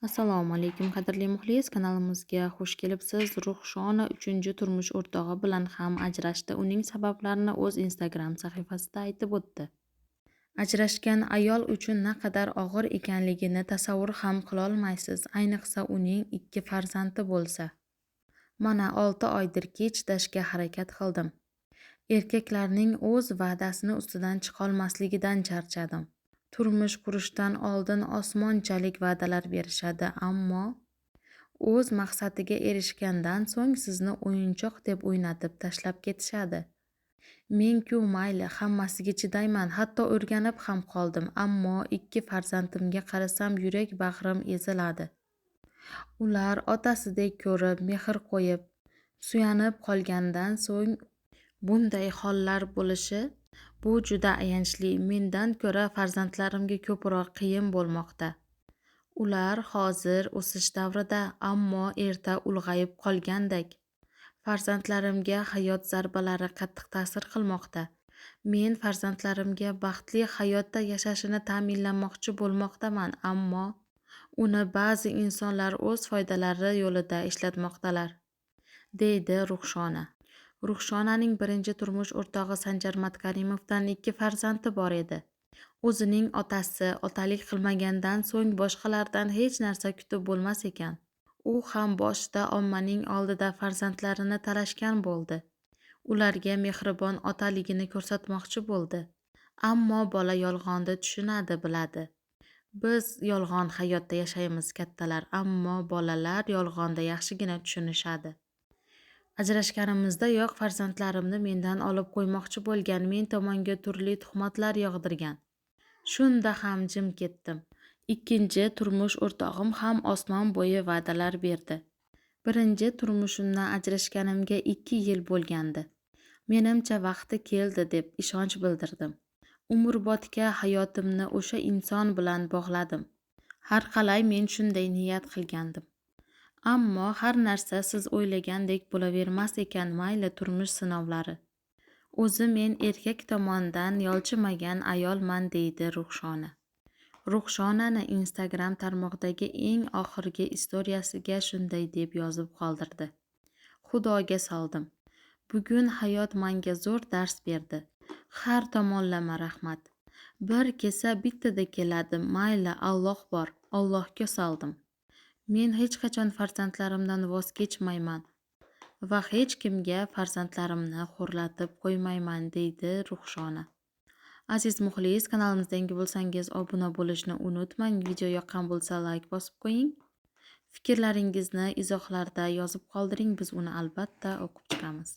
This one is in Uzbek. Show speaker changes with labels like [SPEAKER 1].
[SPEAKER 1] Assalomu alaykum qadrli muxlis, kanalimizga xush kelibsiz. Ruhshona 3-turmush o'rtog'i bilan ham ajrashdi. Uning sabablarini o'z Instagram sahifasida aytib o'tdi. Ajrashgan ayol uchun naqadar og'ir ekanligini tasavvur ham qilolmaysiz, ayniqsa uning 2 farzandi bo'lsa. Mana 6 oydirki chidashga harakat qildim. Erkaklarning o'z va'dasini ustidan chiqolmasligidan charchadim. Turmush qurishdan oldin osmonchalik va'dalar berishadi, ammo o'z maqsadiga erishgandan so'ng sizni o'yinchoq deb o'ynatib tashlab ketishadi. Men-ku mayli, hammasiga chidayman, hatto o'rganib ham qoldim, ammo 2 farzandimga qarasam yurak bag'rim eziladi. Ular otasidek ko'rib, mehr qo'yib, suyanib qolgandan so'ng bunday hollar bo'lishi bu juda ayanchli. Mendan ko'ra farzandlarimga ko'proq qiyin bo'lmoqda. Ular hozir o'sish davrida, ammo erta ulg'ayib qolgandek. Farzandlarimga hayot zarbalari qattiq ta'sir qilmoqda. Men farzandlarimga baxtli hayotda yashashini ta'minlamoqchi bo'lmoqdaman, ammo uni ba'zi insonlar o'z foydalari yo'lida ishlatmoqdalar, deydi Ruhshona. Ruhshonaning birinchi turmush o'rtog'i Sanjar Matkarimovdan 2 farzandi bor edi. O'zining otasi otalik qilmagandan so'ng boshqalardan hech narsa kutib bo'lmas ekan. U ham boshida ommaning oldida farzandlarini talashgan bo'ldi. Ularga mehribon otaligini ko'rsatmoqchi bo'ldi. Ammo bola yolg'onni tushunadi, biladi. Biz yolg'on hayotda yashaymiz kattalar, ammo bolalar yolg'onni yaxshigina tushunishadi. Ajrashganimizdayoq farzandlarimni mendan olib qo'ymoqchi bo'lgan, men tomonga turli tuhmatlar yog'dirgan. Shunda ham jim ketdim. Ikkinchi turmush o'rtog'im ham osmon bo'yi va'dalar berdi. Birinchi turmushimdan ajrashganimga 2 yil bo'lgandi. Menimcha vaqti keldi deb ishonch bildirdim. Umrbodga hayotimni o'sha inson bilan bog'ladim. Har qalay men shunday niyat qilgandim. Ammo har narsa siz o'ylagandek bo'lavermas ekan, mayli turmush sinovlari. O'zi men erkak tomonidan yolchimagan ayolman, deydi Ruhshona. Ruhshonani Instagram tarmog'idagi eng oxirgi istoriyasiga shunday deb yozib qoldirdi. Xudoga soldim. Bugun hayot menga zo'r dars berdi. Har tomonlama rahmat. Bir kelsa bittada keladi, mayli, Alloh bor, Allohga soldim. Men hech qachon farzandlarimdan voz kechmayman va hech kimga farzandlarimni xo'rlatib qo'ymayman, deydi Ruhshona. Aziz muxlis, kanalimizda yangi bo'lsangiz obuna bo'lishni unutmang. Video yoqqan bo'lsa like bosib qo'ying. Fikrlaringizni izohlarda yozib qoldiring, biz uni albatta o'qib chiqamiz.